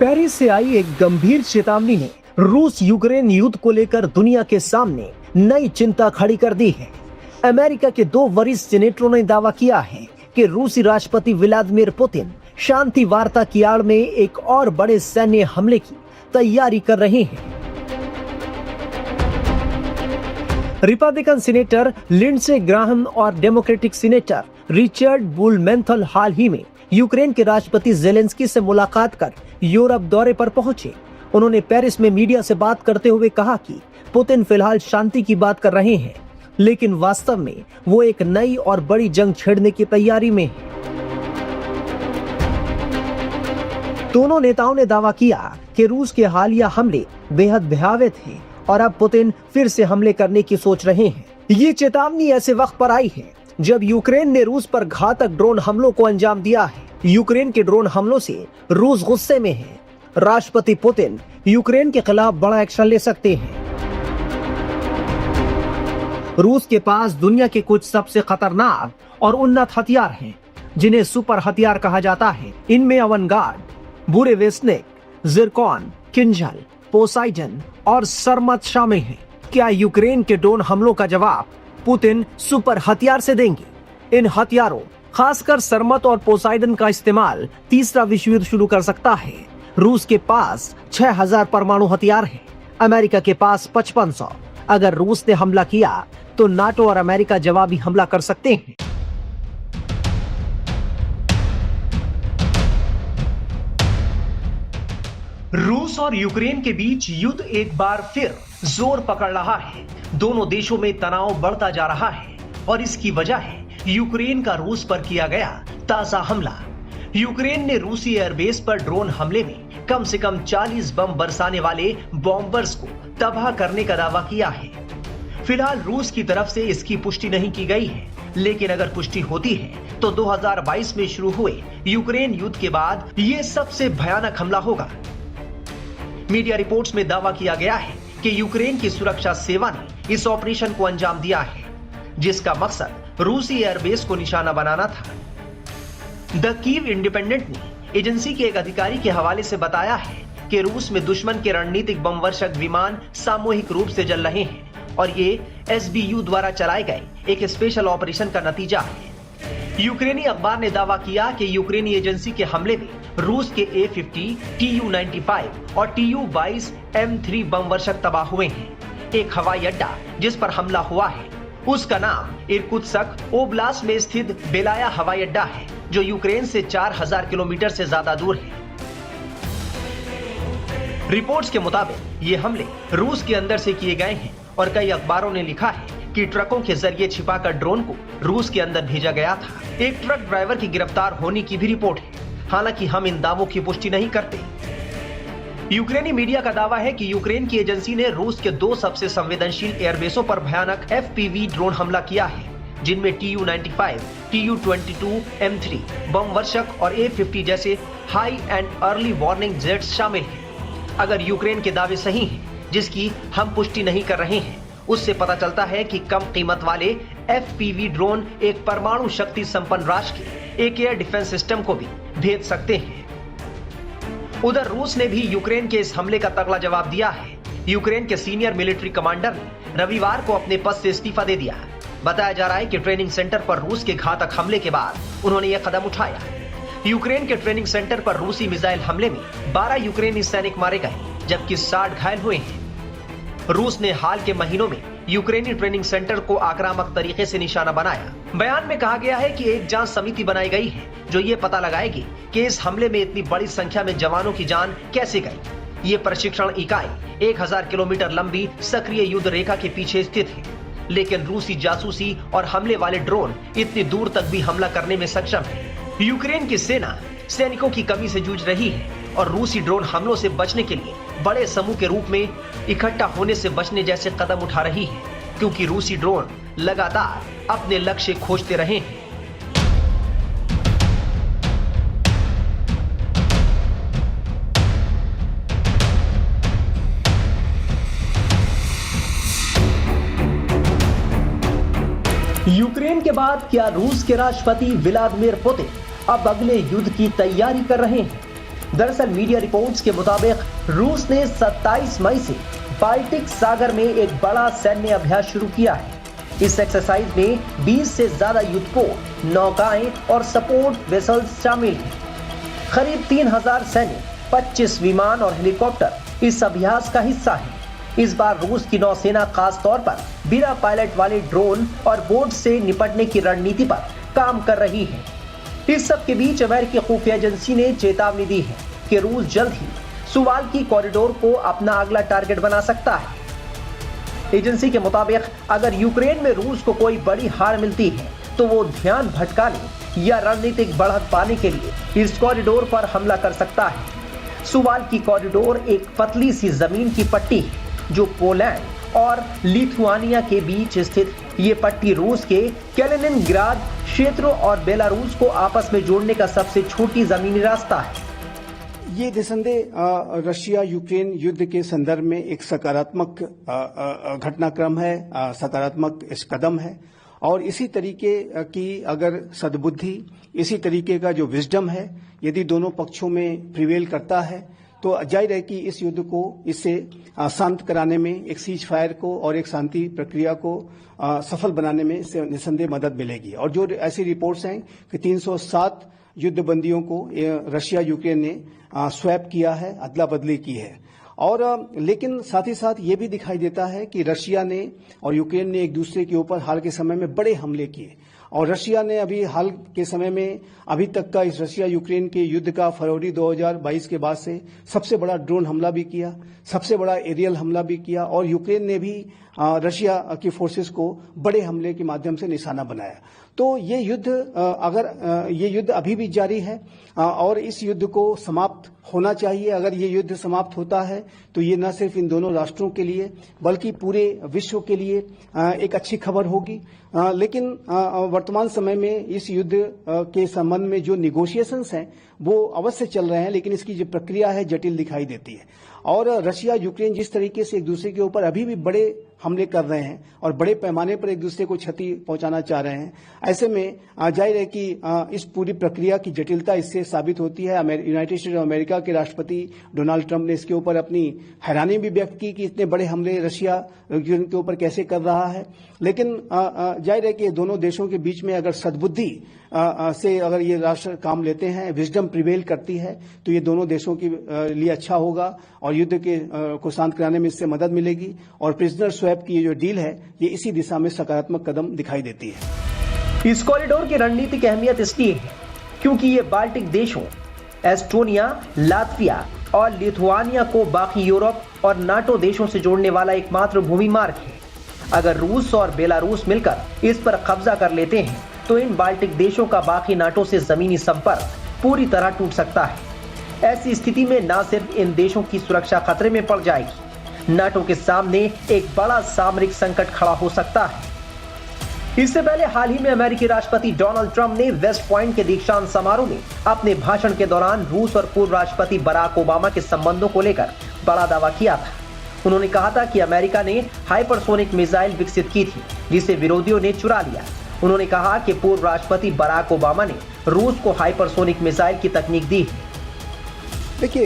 Paris से आई एक गंभीर चेतावनी ने रूस यूक्रेन युद्ध को लेकर दुनिया के सामने नई चिंता खड़ी कर दी है। अमेरिका के 2 वरिष्ठ सीनेटरों ने दावा किया है कि रूसी राष्ट्रपति व्लादिमीर पुतिन शांति वार्ता की आड़ में एक और बड़े सैन्य हमले की तैयारी कर रहे हैं। रिपब्लिकन सीनेटर लिंडसे ग्राहम और डेमोक्रेटिक सीनेटर रिचर्ड बुलमेंथल हाल ही में यूक्रेन के राष्ट्रपति जेलेंस्की से मुलाकात कर यूरोप दौरे पर पहुंचे। उन्होंने पेरिस में मीडिया से बात करते हुए कहा कि पुतिन फिलहाल शांति की बात कर रहे हैं, लेकिन वास्तव में वो एक नई और बड़ी जंग छेड़ने की तैयारी में हैं। दोनों नेताओं ने दावा किया कि रूस के हालिया हमले बेहद भयावह थे और अब पुतिन फिर से हमले करने की सोच रहे हैं। ये चेतावनी ऐसे वक्त पर आई है जब यूक्रेन ने रूस पर घातक ड्रोन हमलों को अंजाम दिया है। यूक्रेन के ड्रोन हमलों से रूस गुस्से में है। राष्ट्रपति पुतिन यूक्रेन के खिलाफ बड़ा एक्शन ले सकते हैं। रूस के पास दुनिया के कुछ सबसे खतरनाक और उन्नत हथियार हैं, जिन्हें सुपर हथियार कहा जाता है। इनमें अवनगार्ड, बुरेवेस्निक, जिरकॉन, किंजल, पोसाइडन और सरमत शामिल हैं। क्या यूक्रेन के ड्रोन हमलों का जवाब पुतिन सुपर हथियार से देंगे? इन हथियारों, खासकर सरमत और पोसाइडन का इस्तेमाल तीसरा विश्व युद्ध शुरू कर सकता है। रूस के पास 6000 परमाणु हथियार हैं, अमेरिका के पास 5500। अगर रूस ने हमला किया तो नाटो और अमेरिका जवाबी हमला कर सकते हैं। रूस और यूक्रेन के बीच युद्ध एक बार फिर जोर पकड़ रहा है। दोनों देशों में तनाव बढ़ता जा रहा है और इसकी वजह है यूक्रेन का रूस पर किया गया ताजा हमला। यूक्रेन ने रूसी एयरबेस पर ड्रोन हमले में कम से कम 40 बम बरसाने वाले बॉम्बर्स को तबाह करने का दावा किया है। फिलहाल रूस की तरफ से इसकी पुष्टि नहीं की गई है, लेकिन अगर पुष्टि होती है तो 2022 में शुरू हुए यूक्रेन युद्ध के बाद यह सबसे भयानक हमला होगा। मीडिया रिपोर्ट्स में दावा किया गया है कि यूक्रेन की सुरक्षा सेवा ने इस ऑपरेशन को अंजाम दिया है, जिसका मकसद रूसी एयरबेस को निशाना बनाना था। द कीव इंडिपेंडेंट ने एजेंसी के एक अधिकारी के हवाले से बताया है कि रूस में दुश्मन के रणनीतिक बमवर्षक विमान सामूहिक रूप से जल रहे हैं और ये एसबीयू द्वारा चलाए गए एक स्पेशल ऑपरेशन का नतीजा है। यूक्रेनी अखबार ने दावा किया कि यूक्रेनी एजेंसी के हमले में रूस के A-50, Tu-95 और Tu-22 M3 बमवर्षक तबाह हुए हैं। एक हवाई अड्डा जिस पर हमला हुआ है उसका नाम इरकुत्स्क ओब्लास्ट में स्थित बेलाया हवाई अड्डा है, जो यूक्रेन से 4000 किलोमीटर से ज्यादा दूर है। रिपोर्ट्स के मुताबिक ये हमले रूस के अंदर से किए गए हैं और कई अखबारों ने लिखा है कि ट्रकों के जरिए छिपाकर ड्रोन को रूस के अंदर भेजा गया था। एक ट्रक ड्राइवर की गिरफ्तार होने की भी रिपोर्ट है, हालांकि हम इन दावों की पुष्टि नहीं करते। यूक्रेनी मीडिया का दावा है कि यूक्रेन की एजेंसी ने रूस के 2 सबसे संवेदनशील एयरबेसों पर भयानक FPV ड्रोन हमला किया है, जिनमें Tu-95, Tu-22 M3 बमवर्षक और A-50 जैसे high and early warning jets शामिल हैं। अगर यूक्रेन के दावे सही हैं, जिसकी हम पुष्टि नहीं कर रहे हैं, उससे पता चलता है कि कम कीमत वाले FPV ड्रोन एक परमाणु शक्ति संपन्न राष्ट्र के एक एयर डिफेंस सिस्टम को भी भेज सकते हैं। उधर रूस ने भी यूक्रेन के इस हमले का तगड़ा जवाब दिया है। यूक्रेन के सीनियर मिलिट्री कमांडर ने रविवार को अपने पद से इस्तीफा दे दिया। बताया जा रहा है कि ट्रेनिंग सेंटर पर रूस के घातक हमले के बाद उन्होंने यह कदम उठाया। यूक्रेन के ट्रेनिंग सेंटर पर रूसी मिसाइल हमले में 12 यूक्रेनी सैनिक मारे गए, जबकि 60 घायल हुए हैं। रूस ने हाल के महीनों में यूक्रेनी ट्रेनिंग सेंटर को आक्रामक तरीके से निशाना बनाया। बयान में कहा गया है कि एक जांच समिति बनाई गई है जो ये पता लगाएगी कि इस हमले में इतनी बड़ी संख्या में जवानों की जान कैसे गई। ये प्रशिक्षण इकाई 1000 किलोमीटर लंबी सक्रिय युद्ध रेखा के पीछे स्थित है, लेकिन रूसी जासूसी और हमले वाले ड्रोन इतनी दूर तक भी हमला करने में सक्षम है। यूक्रेन की सेना सैनिकों की कमी से जूझ रही है और रूसी ड्रोन हमलों से बचने के लिए बड़े समूह के रूप में इकट्ठा होने से बचने जैसे कदम उठा रही है, क्योंकि रूसी ड्रोन लगातार अपने लक्ष्य खोजते रहे हैं। यूक्रेन के बाद क्या रूस के राष्ट्रपति व्लादिमीर पुतिन अब अगले युद्ध की तैयारी कर रहे हैं? दरअसल मीडिया रिपोर्ट्स के मुताबिक रूस ने 27 मई से बाल्टिक सागर में एक बड़ा सैन्य अभ्यास शुरू किया है। इस एक्सरसाइज में 20 से ज्यादा युद्धपोत, नौकाएं और सपोर्ट वेसल्स शामिल हैं। करीब 3000 सैनिक, 25 विमान और हेलीकॉप्टर इस अभ्यास का हिस्सा है। इस बार रूस की नौसेना खास तौर पर बिना पायलट वाले ड्रोन और बोट से निपटने की रणनीति पर काम कर रही है। इस सब के बीच अमेरिकी खुफिया एजेंसी ने चेतावनी दी है कि रूस जल्द ही सुवाल्की कॉरिडोर को अपना अगला टारगेट बना सकता है। एजेंसी के मुताबिक अगर यूक्रेन में रूस को कोई बड़ी हार मिलती है तो वो ध्यान भटकाने या रणनीतिक बढ़त पाने के लिए इस कॉरिडोर पर हमला कर सकता है। सुवाल्की कॉरिडोर एक पतली सी जमीन की पट्टी है जो पोलैंड और लिथुआनिया के बीच स्थित ये पट्टी रूस के कैलिनिनग्राद क्षेत्रों और बेलारूस को आपस में जोड़ने का सबसे छोटी जमीनी रास्ता है। ये निसंदेह रशिया यूक्रेन युद्ध के संदर्भ में एक सकारात्मक घटनाक्रम है, सकारात्मक इस कदम है और इसी तरीके की अगर सद्बुद्धि, इसी तरीके का जो विजडम है, यदि दोनों पक्षों में प्रिवेल करता है तो जाहिर है कि इस युद्ध को इससे शांत कराने में, एक सीज फायर को और एक शांति प्रक्रिया को सफल बनाने में इससे निसंदेह मदद मिलेगी। और जो ऐसी रिपोर्ट्स हैं कि 307 युद्ध बंदियों को रशिया यूक्रेन ने स्वैप किया है, अदला बदली की है। और लेकिन साथ ही साथ ये भी दिखाई देता है कि रशिया ने और यूक्रेन ने एक दूसरे के ऊपर हाल के समय में बड़े हमले किए और रशिया ने अभी हाल के समय में अभी तक का इस रशिया यूक्रेन के युद्ध का फरवरी 2022 के बाद से सबसे बड़ा ड्रोन हमला भी किया, सबसे बड़ा एरियल हमला भी किया और यूक्रेन ने भी रशिया की फोर्सेस को बड़े हमले के माध्यम से निशाना बनाया। तो ये युद्ध ये युद्ध अभी भी जारी है और इस युद्ध को समाप्त होना चाहिए। अगर ये युद्ध समाप्त होता है तो ये न सिर्फ इन दोनों राष्ट्रों के लिए बल्कि पूरे विश्व के लिए एक अच्छी खबर होगी। लेकिन वर्तमान समय में इस युद्ध के संबंध में जो निगोशिएशंस हैं वो अवश्य चल रहे हैं, लेकिन इसकी जो प्रक्रिया है जटिल दिखाई देती है। और रशिया यूक्रेन जिस तरीके से एक दूसरे के ऊपर अभी भी बड़े हमले कर रहे हैं और बड़े पैमाने पर एक दूसरे को क्षति पहुंचाना चाह रहे हैं, ऐसे में जाहिर है कि इस पूरी प्रक्रिया की जटिलता इससे साबित होती है। यूनाइटेड स्टेट्स ऑफ अमेरिका के राष्ट्रपति डोनाल्ड ट्रंप ने इसके ऊपर अपनी हैरानी भी व्यक्त की कि इतने बड़े हमले रशिया यूक्रेन के ऊपर कैसे कर रहा है। लेकिन जाहिर है कि दोनों देशों के बीच में अगर सद्बुद्धि से अगर ये राष्ट्र काम लेते हैं, विजडम प्रिवेल करती है तो ये दोनों देशों के लिए अच्छा होगा और युद्ध के को शांत कराने में इससे मदद मिलेगी। और प्रिजनर स्वैप की ये जो डील है ये इसी दिशा में सकारात्मक कदम दिखाई देती है। इस कॉरिडोर की रणनीतिक अहमियत इसलिए है क्योंकि ये बाल्टिक देशों एस्टोनिया, लातविया और लिथुआनिया को बाकी यूरोप और नाटो देशों से जोड़ने वाला एकमात्र भूमि मार्ग है। अगर रूस और बेलारूस मिलकर इस पर कब्जा कर लेते हैं तो इन बाल्टिक देशों का बाकी नाटो से जमीनी संपर्क पूरी तरह टूट सकता है। ऐसी स्थिति में न सिर्फ इन देशों की सुरक्षा खतरे में पड़ जाएगी, नाटो के सामने एक बड़ा सामरिक संकट खड़ा हो सकता है। इससे पहले हाल ही में अमेरिकी राष्ट्रपति डोनाल्ड ट्रंप ने वेस्ट पॉइंट के दीक्षांत समारोह में अपने भाषण के दौरान रूस और पूर्व राष्ट्रपति बराक ओबामा के संबंधों को लेकर बड़ा दावा किया था। उन्होंने कहा था कि अमेरिका ने हाइपरसोनिक मिसाइल विकसित की थी जिसे विरोधियों ने चुरा लिया। उन्होंने कहा कि पूर्व राष्ट्रपति बराक ओबामा ने रूस को हाइपरसोनिक मिसाइल की तकनीक दी है। देखिए,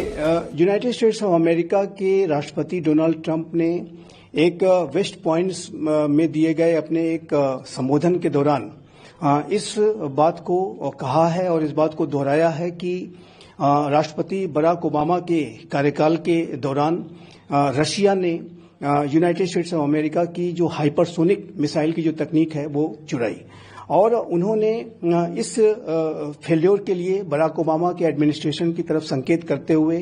यूनाइटेड स्टेट्स ऑफ अमेरिका के राष्ट्रपति डोनाल्ड ट्रंप ने एक वेस्ट पॉइंट्स में दिए गए अपने एक संबोधन के दौरान इस बात को कहा है और इस बात को दोहराया है कि राष्ट्रपति बराक ओबामा के कार्यकाल के दौरान रशिया ने यूनाइटेड स्टेट्स ऑफ अमेरिका की जो हाइपरसोनिक मिसाइल की जो तकनीक है वो चुराई। और उन्होंने इस फेल्योर के लिए बराक ओबामा के एडमिनिस्ट्रेशन की तरफ संकेत करते हुए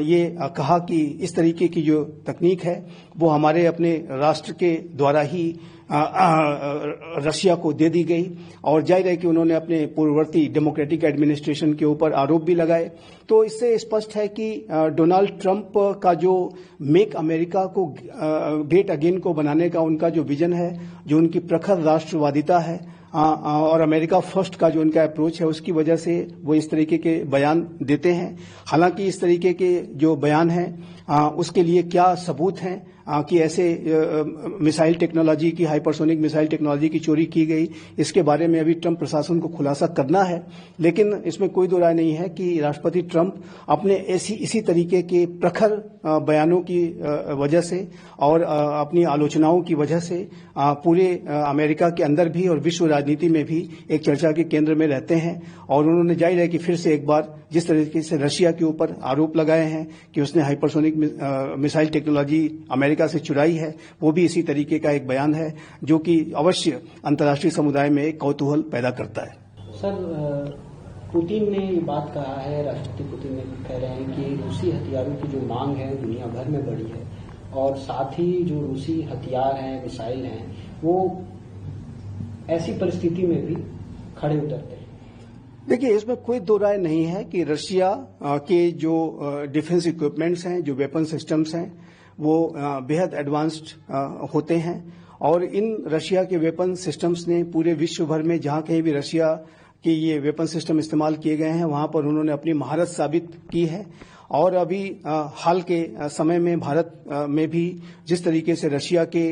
ये कहा कि इस तरीके की जो तकनीक है वो हमारे अपने राष्ट्र के द्वारा ही रशिया को दे दी गई। और जाहिर है कि उन्होंने अपने पूर्ववर्ती डेमोक्रेटिक एडमिनिस्ट्रेशन के ऊपर आरोप भी लगाए। तो इससे स्पष्ट है कि डोनाल्ड ट्रंप का जो मेक अमेरिका को ग्रेट अगेन को बनाने का उनका जो विजन है, जो उनकी प्रखर राष्ट्रवादिता है और अमेरिका फर्स्ट का जो उनका अप्रोच है, उसकी वजह से वो इस तरीके के बयान देते हैं। हालांकि इस तरीके के जो बयान हैं उसके लिए क्या सबूत हैं कि ऐसे मिसाइल टेक्नोलॉजी की, हाइपरसोनिक मिसाइल टेक्नोलॉजी की चोरी की गई, इसके बारे में अभी ट्रंप प्रशासन को खुलासा करना है। लेकिन इसमें कोई दो राय नहीं है कि राष्ट्रपति ट्रंप अपने इसी तरीके के प्रखर बयानों की वजह से और अपनी आलोचनाओं की वजह से पूरे अमेरिका के अंदर भी और विश्व राजनीति में भी एक चर्चा के केंद्र में रहते हैं। और उन्होंने जाहिर है कि फिर से एक बार जिस तरीके से रशिया के ऊपर आरोप लगाए हैं कि उसने हाइपरसोनिक मिसाइल टेक्नोलॉजी अमेरिका से चुराई है, वो भी इसी तरीके का एक बयान है जो कि अवश्य अंतर्राष्ट्रीय समुदाय में एक कौतूहल पैदा करता है। सर, पुतिन ने ये बात कहा है, राष्ट्रपति पुतिन ने कह रहे हैं कि रूसी हथियारों की जो मांग है दुनिया भर में बढ़ी है और साथ ही जो रूसी हथियार हैं, मिसाइल हैं, वो ऐसी परिस्थिति में भी खड़े उतरते हैं। देखिए, इसमें कोई दो राय नहीं है कि रशिया के जो डिफेंस इक्विपमेंट्स हैं, जो वेपन सिस्टम्स हैं, वो बेहद एडवांस्ड होते हैं और इन रशिया के वेपन सिस्टम्स ने पूरे विश्व भर में जहां कहीं भी रशिया के ये वेपन सिस्टम इस्तेमाल किए गए हैं वहां पर उन्होंने अपनी महारत साबित की है। और अभी हाल के समय में भारत में भी जिस तरीके से रशिया के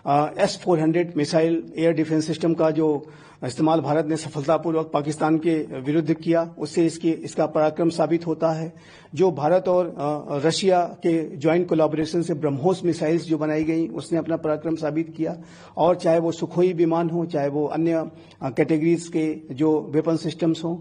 S-400 missile air defence system का जो इस्तेमाल भारत ने सफलतापूर्वक पाकिस्तान के विरुद्ध किया, उससे इसका पराक्रम साबित होता है। जो भारत और रशिया के ज्वाइंट कोलैबोरेशन से ब्रह्मोस मिसाइल्स जो बनाई गई, उसने अपना पराक्रम साबित किया। और चाहे वो सुखोई विमान हो, चाहे वो अन्य कैटेगरीज के जो वेपन सिस्टम्स हों,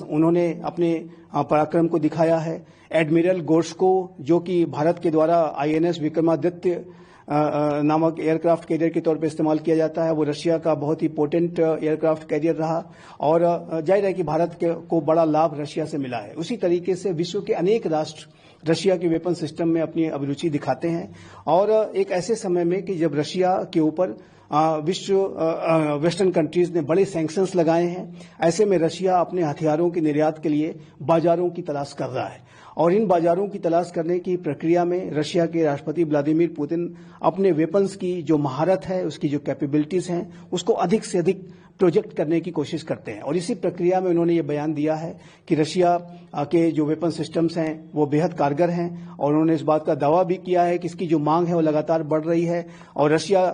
उन्होंने अपने पराक्रम को दिखाया है। एडमिरल गोर्स्को, जो कि भारत के द्वारा INS विक्रमादित्य नामक एयरक्राफ्ट कैरियर के तौर पर इस्तेमाल किया जाता है, वो रशिया का बहुत ही पोटेंट एयरक्राफ्ट कैरियर रहा और जाहिर है कि भारत को बड़ा लाभ रशिया से मिला है। उसी तरीके से विश्व के अनेक राष्ट्र रशिया के वेपन सिस्टम में अपनी अभिरुचि दिखाते हैं और एक ऐसे समय में कि जब रशिया के ऊपर वेस्टर्न कंट्रीज ने बड़े सैंक्शंस लगाए हैं, ऐसे में रशिया अपने हथियारों के निर्यात के लिए बाजारों की तलाश कर रहा है। और इन बाजारों की तलाश करने की प्रक्रिया में रशिया के राष्ट्रपति व्लादिमीर पुतिन अपने वेपन्स की जो महारत है, उसकी जो कैपेबिलिटीज हैं, उसको अधिक से अधिक प्रोजेक्ट करने की कोशिश करते हैं। और इसी प्रक्रिया में उन्होंने ये बयान दिया है कि रशिया के जो वेपन सिस्टम्स हैं वो बेहद कारगर हैं और उन्होंने इस बात का दावा भी किया है कि इसकी जो मांग है वो लगातार बढ़ रही है। और रशिया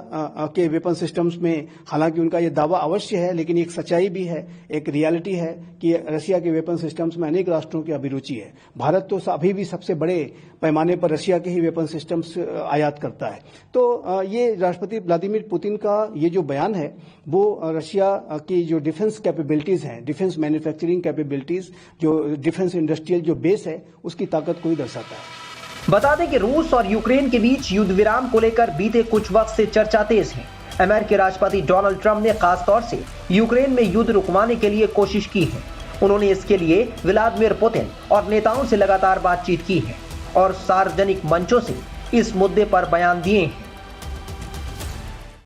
के वेपन सिस्टम्स में हालांकि उनका ये दावा अवश्य है, लेकिन एक सच्चाई भी है, एक रियलिटी है कि रशिया के वेपन सिस्टम्स में अनेक राष्ट्रों की अभिरुचि है। भारत तो अभी भी सबसे बड़े पैमाने पर रशिया के ही वेपन सिस्टम्स आयात करता है। तो ये राष्ट्रपति व्लादिमीर पुतिन का ये जो बयान है वो रशिया की जो डिफेंस कैपेबिलिटीज हैं, डिफेंस मैन्युफैक्चरिंग कैपेबिलिटीज, जो डिफेंस इंडस्ट्रियल जो बेस है, उसकी ताकत को ही दर्शाता है। बता दें कि रूस और यूक्रेन के बीच युद्ध विराम को लेकर बीते कुछ वक्त से चर्चा तेज है। अमेरिकी राष्ट्रपति डोनाल्ड ट्रंप ने खासतौर से यूक्रेन में युद्ध रुकवाने के लिए कोशिश की है। उन्होंने इसके लिए व्लादिमीर पुतिन और नेताओं से लगातार बातचीत की है और सार्वजनिक मंचों से इस मुद्दे पर बयान दिए हैं।